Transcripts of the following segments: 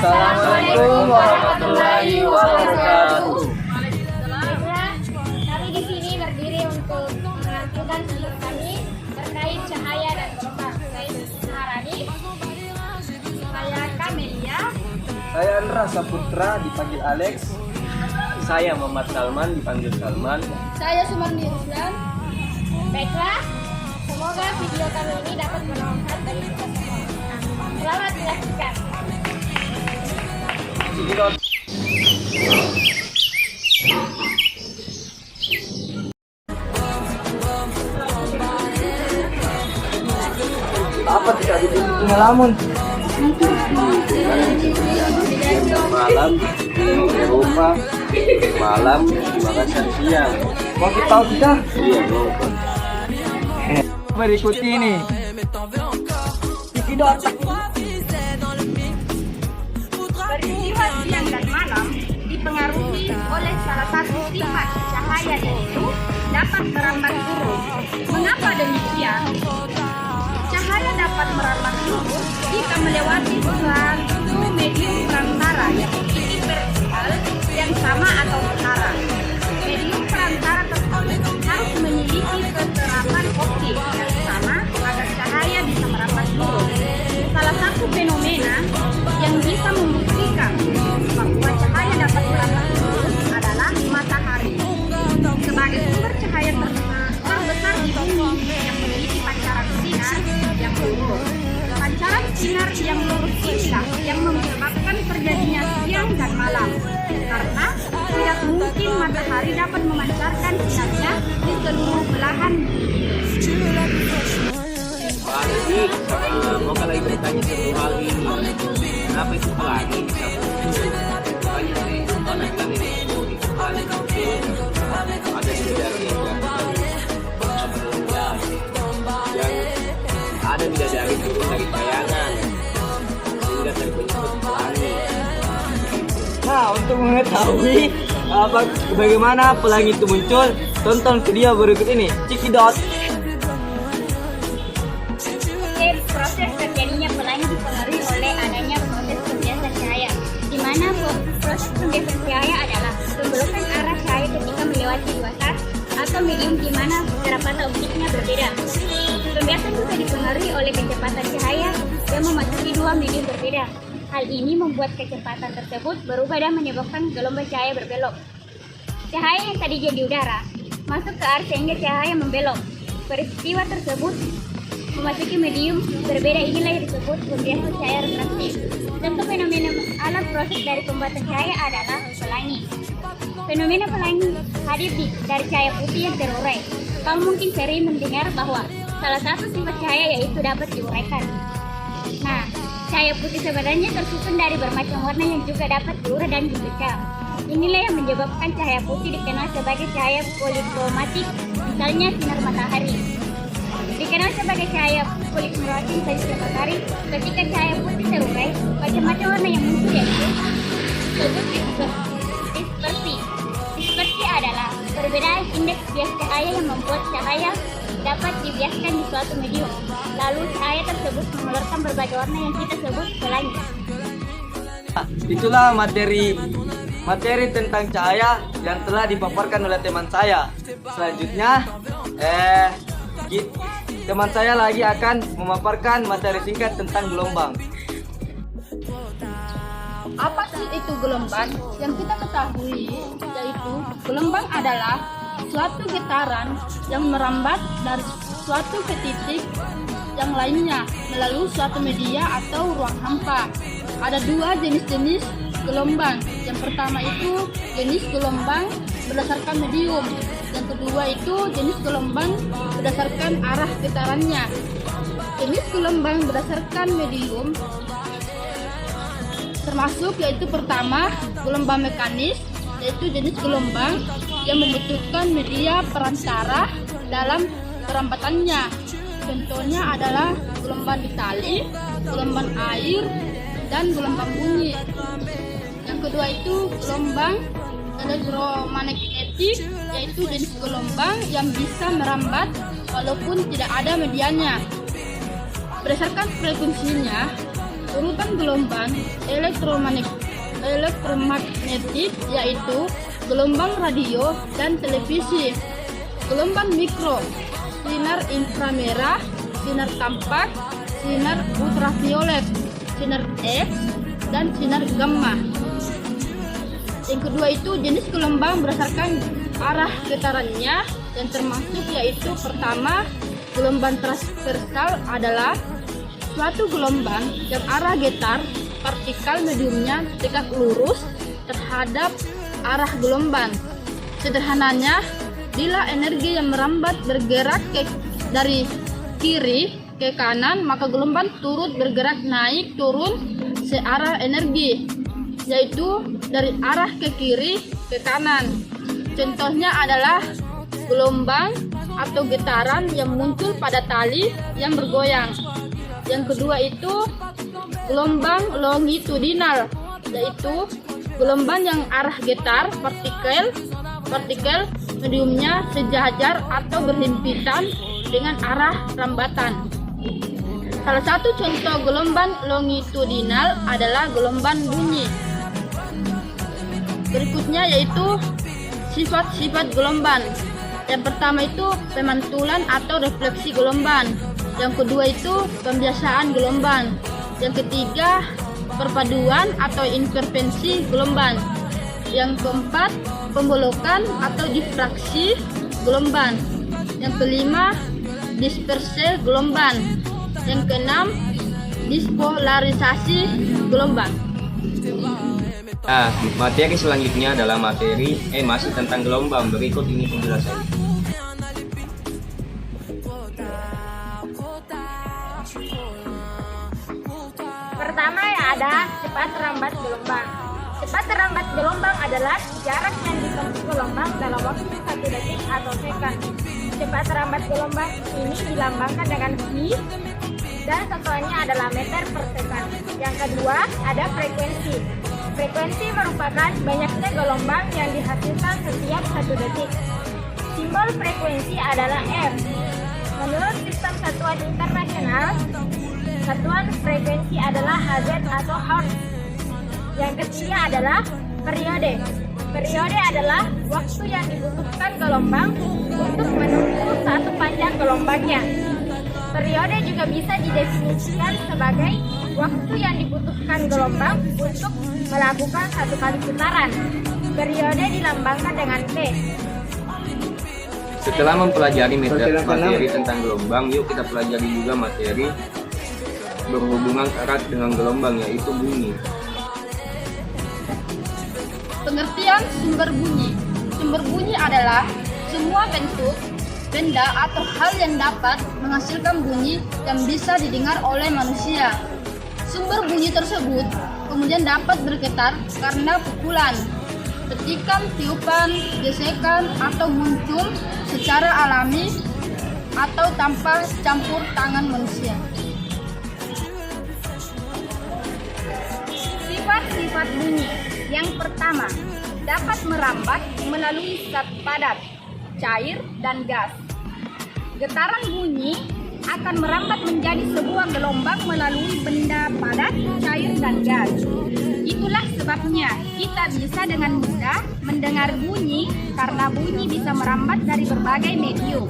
Assalamualaikum warahmatullahi wabarakatuh. Kami di sini berdiri untuk mengaturkan pendapat kami terkait cahaya dan gelombang. Saya Harani, saya Kamelia, Saya Andra Saputra dipanggil Alex. Saya Muhammad Salman dipanggil Salman. saya Sumarni Ruslan. Baiklah, semoga video kami ini dapat bermanfaat bagi kita semua. Selamat menyaksikan. Cikidot. Apa tidak dibutuhkan pengalaman? Malam di Eropa, malam makan siang. Mau kita tahu kita? Iya, nonton. Berikut ini. Cikidot. Peristiwa siang dan malam dipengaruhi oleh salah satu sifat cahaya, yaitu dapat merambat lurus. Mengapa demikian? Cahaya dapat merambat lurus jika melewati suatu medium perantara yang memiliki vertikal yang sama atau setara. Medium perantara tersebut harus memiliki keterapan optik yang sama agar cahaya bisa merambat lurus. Salah satu fenomena yang bisa membuktikan bahwa cahaya dapat merambat lurus adalah matahari. Sebagai sumber cahaya terbesar di bumi yang memiliki pancaran sinar yang lurus. Pancaran sinar yang lurus inilah yang menyebabkan terjadinya siang dan malam. Karena tidak mungkin matahari dapat memancarkan sinarnya di seluruh belahan bumi. Ini mau kalau lagi bertanya satu hal ini, kenapa itu pelangi? Banyak nih, karena kan ini ada di dari yang ada di dari itu dari bayangan sehingga terbentuk pelangi. Nah, untuk mengetahui bagaimana pelangi itu muncul, tonton video berikut ini. Cikidot. Proses terjadinya pelangi dipengaruhi oleh adanya proses pembiasan cahaya, di mana proses pembiasan cahaya adalah pembelokan arah cahaya ketika melewati dua tas atau medium di mana kecepatan optiknya berbeda. Pembiasan juga dipengaruhi oleh kecepatan cahaya yang memasuki dua medium berbeda. Hal ini membuat kecepatan tersebut berubah dan menyebabkan gelombang cahaya berbelok. Cahaya yang tadinya di udara masuk ke arah sehingga cahaya membelok. Peristiwa tersebut memasuki medium berbeda, inilah yang disebut pembiasan cahaya refraktif. Contoh fenomena alam proses dari pembuatan cahaya adalah pelangi. Fenomena pelangi hadir dari cahaya putih yang terurai. Kamu mungkin sering mendengar bahwa salah satu sifat cahaya yaitu dapat diuraikan. Nah, cahaya putih sebenarnya tersusun dari bermacam warna yang juga dapat diurai dan dipecah. Inilah yang menyebabkan cahaya putih dikenal sebagai cahaya polikromatik, misalnya sinar matahari. Dikenal sebagai cahaya polikromatik sinar matahari ketika cahaya putih terurai, macam-macam warna yang muncul yaitu disebut dispersi. Dispersi adalah perbedaan indeks bias cahaya yang membuat cahaya dapat dibiaskan di suatu medium. Lalu cahaya tersebut mengeluarkan berbagai warna yang kita sebut pelangi. Itulah materi tentang cahaya yang telah dipaparkan oleh teman saya. Selanjutnya, teman saya lagi akan memaparkan materi singkat tentang gelombang. Apa sih itu gelombang? Yang kita ketahui yaitu gelombang adalah suatu getaran yang merambat dari suatu ke titik yang lainnya melalui suatu media atau ruang hampa. Ada dua jenis-jenis gelombang. Yang pertama itu jenis gelombang berdasarkan medium. Yang kedua itu jenis gelombang berdasarkan arah getarannya. Jenis gelombang berdasarkan medium termasuk yaitu pertama gelombang mekanis, yaitu jenis gelombang yang membutuhkan media perantara dalam perambatannya. Contohnya adalah gelombang di tali, gelombang air, dan gelombang bunyi. Yang kedua itu gelombang elektromagnetik, yaitu jenis gelombang yang bisa merambat walaupun tidak ada medianya. Berdasarkan frekuensinya, Urutan gelombang elektromagnetik yaitu gelombang radio dan televisi, gelombang mikro, sinar inframerah, sinar tampak, sinar ultraviolet, sinar X, dan sinar gamma. Yang kedua itu jenis gelombang berdasarkan arah getarannya, yang termasuk yaitu pertama, gelombang transversal adalah suatu gelombang yang arah getar partikel mediumnya tegak lurus terhadap arah gelombang. Sederhananya, bila energi yang merambat bergerak dari kiri ke kanan, maka gelombang turut bergerak naik turun searah energi, yaitu dari arah ke kiri ke kanan. Contohnya adalah gelombang atau getaran yang muncul pada tali yang bergoyang. Yang kedua itu gelombang longitudinal, yaitu gelombang yang arah getar partikel mediumnya sejajar atau berhimpitan dengan arah rambatan. Salah satu contoh gelombang longitudinal adalah gelombang bunyi. Berikutnya yaitu sifat-sifat gelombang. Yang pertama itu pemantulan atau refleksi gelombang. Yang kedua itu pembiasaan gelombang. Yang ketiga perpaduan atau intervensi gelombang. Yang keempat pembolokan atau difraksi gelombang. Yang kelima dispersi gelombang. Yang keenam dispolarisasi gelombang. Materi selanjutnya adalah masih tentang gelombang. Berikut ini penjelasannya. Pertama yang ada cepat rambat gelombang. Cepat rambat gelombang adalah jarak yang ditempuh gelombang dalam waktu 1 detik atau sekon. Cepat rambat gelombang ini dilambangkan dengan V dan satuannya adalah meter per sekon. Yang kedua ada frekuensi. Frekuensi merupakan banyaknya gelombang yang dihasilkan setiap 1 detik. Simbol frekuensi adalah F. Menurut sistem satuan internasional, satuan frekuensi adalah Hz atau Hertz. Yang ketiga adalah periode. Periode adalah waktu yang dibutuhkan gelombang untuk menunggu satu panjang gelombangnya. Periode juga bisa didefinisikan sebagai waktu yang dibutuhkan gelombang untuk melakukan satu kali putaran. Periode dilambangkan dengan T. Setelah mempelajari materi tentang gelombang, yuk kita pelajari juga materi berhubungan erat dengan gelombang, yaitu bunyi. Pengertian sumber bunyi. Sumber bunyi adalah semua bentuk, benda atau hal yang dapat menghasilkan bunyi yang bisa didengar oleh manusia. Sumber bunyi tersebut kemudian dapat bergetar karena pukulan, petikan, tiupan, gesekan, atau muncul secara alami atau tanpa campur tangan manusia. Sifat-sifat bunyi. Yang pertama, dapat merambat melalui zat padat, cair, dan gas. Getaran bunyi akan merambat menjadi sebuah gelombang melalui benda padat, cair, dan gas. Itulah sebabnya kita bisa dengan mudah mendengar bunyi karena bunyi bisa merambat dari berbagai medium.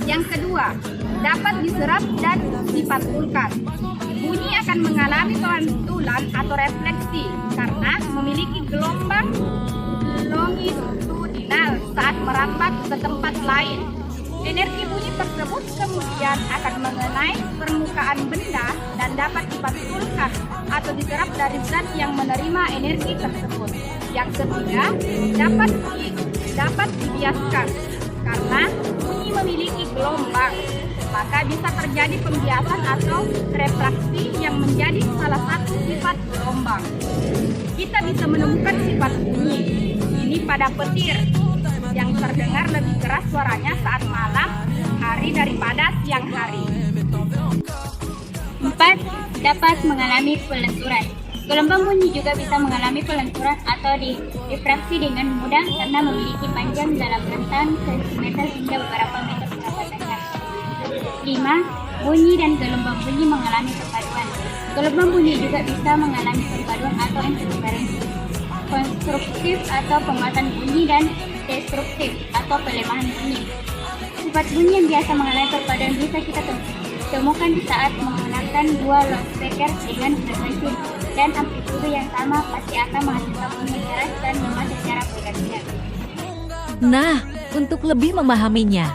Yang kedua, dapat diserap dan dipantulkan. Bunyi akan mengalami pantulan atau refleksi karena memiliki gelombang longitudinal saat merambat ke tempat lain. Energi bunyi tersebut kemudian akan mengenai permukaan benda dan dapat dipantulkan atau diserap dari zat yang menerima energi tersebut. Yang ketiga, dapat dibiaskan karena bunyi memiliki gelombang, maka bisa terjadi pembiasan atau refraksi yang menjadi salah satu sifat gelombang. Kita bisa menemukan sifat bunyi ini pada petir yang terdengar lebih keras suaranya saat malam hari daripada siang hari. 4. Dapat mengalami pelenturan. Gelombang bunyi juga bisa mengalami pelenturan atau difraksi dengan mudah karena memiliki panjang dalam rentang sentimeter hingga beberapa meter kerapatannya. 5. Bunyi dan gelombang bunyi mengalami perpaduan. Gelombang bunyi juga bisa mengalami perpaduan atau interferensi, konstruktif atau penguatan bunyi, dan destruktif atau pelemahan bunyi. Sifat bunyi yang biasa mengalami perpaduan bisa kita temukan di saat menggunakan dua loudspeaker dengan frekuensi dan amplitude yang sama pasti akan menghasilkan bunyi keras dan lemah secara bergantian. Nah, untuk lebih memahaminya,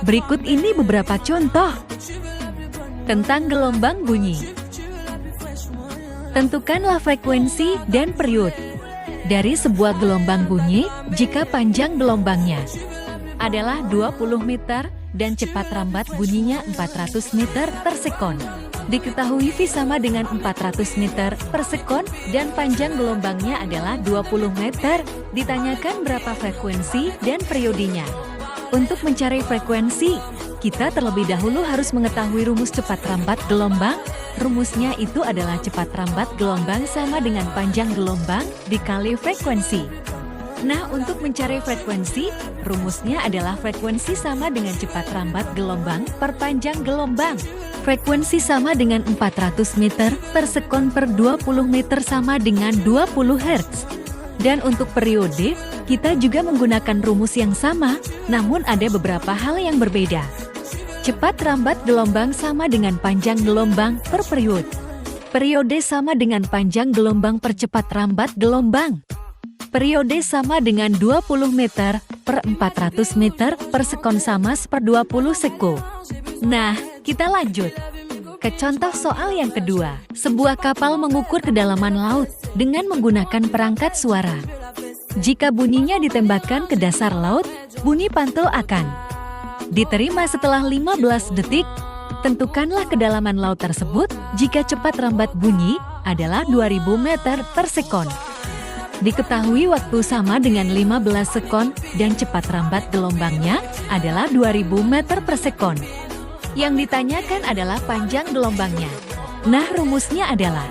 berikut ini beberapa contoh tentang gelombang bunyi. Tentukanlah frekuensi dan periode dari sebuah gelombang bunyi jika panjang gelombangnya adalah 20 meter dan cepat rambat bunyinya 400 meter per sekon. Diketahui V sama dengan 400 meter per sekon dan panjang gelombangnya adalah 20 meter. Ditanyakan berapa frekuensi dan periodenya. Untuk mencari frekuensi, kita terlebih dahulu harus mengetahui rumus cepat rambat gelombang. Rumusnya itu adalah cepat rambat gelombang sama dengan panjang gelombang dikali frekuensi. Nah, untuk mencari frekuensi, rumusnya adalah frekuensi sama dengan cepat rambat gelombang per panjang gelombang. Frekuensi sama dengan 400 meter per sekon per 20 meter sama dengan 20 Hz. Dan untuk periode, kita juga menggunakan rumus yang sama, namun ada beberapa hal yang berbeda. Cepat rambat gelombang sama dengan panjang gelombang per periode. Periode sama dengan panjang gelombang per cepat rambat gelombang. Periode sama dengan 20 meter per 400 meter per sekon sama per 20 seko. Nah, kita lanjut ke contoh soal yang kedua. Sebuah kapal mengukur kedalaman laut dengan menggunakan perangkat suara. Jika bunyinya ditembakkan ke dasar laut, bunyi pantul akan diterima setelah 15 detik. Tentukanlah kedalaman laut tersebut jika cepat rambat bunyi adalah 2000 meter per sekon. Diketahui waktu sama dengan 15 sekon dan cepat rambat gelombangnya adalah 2000 meter per sekon. Yang ditanyakan adalah panjang gelombangnya. Nah, rumusnya adalah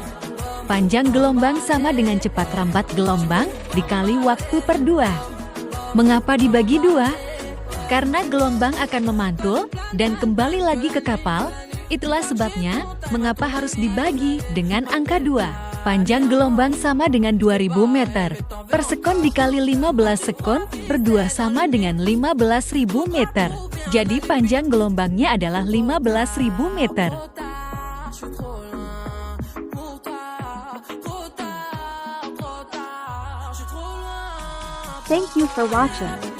panjang gelombang sama dengan cepat rambat gelombang dikali waktu per 2. Mengapa dibagi 2? Karena gelombang akan memantul dan kembali lagi ke kapal. Itulah sebabnya mengapa harus dibagi dengan angka 2. Panjang gelombang sama dengan 2000 meter per sekon dikali 15 sekon per 2 sama dengan 15.000 meter. Jadi panjang gelombangnya adalah 15.000 meter. Thank you for watching.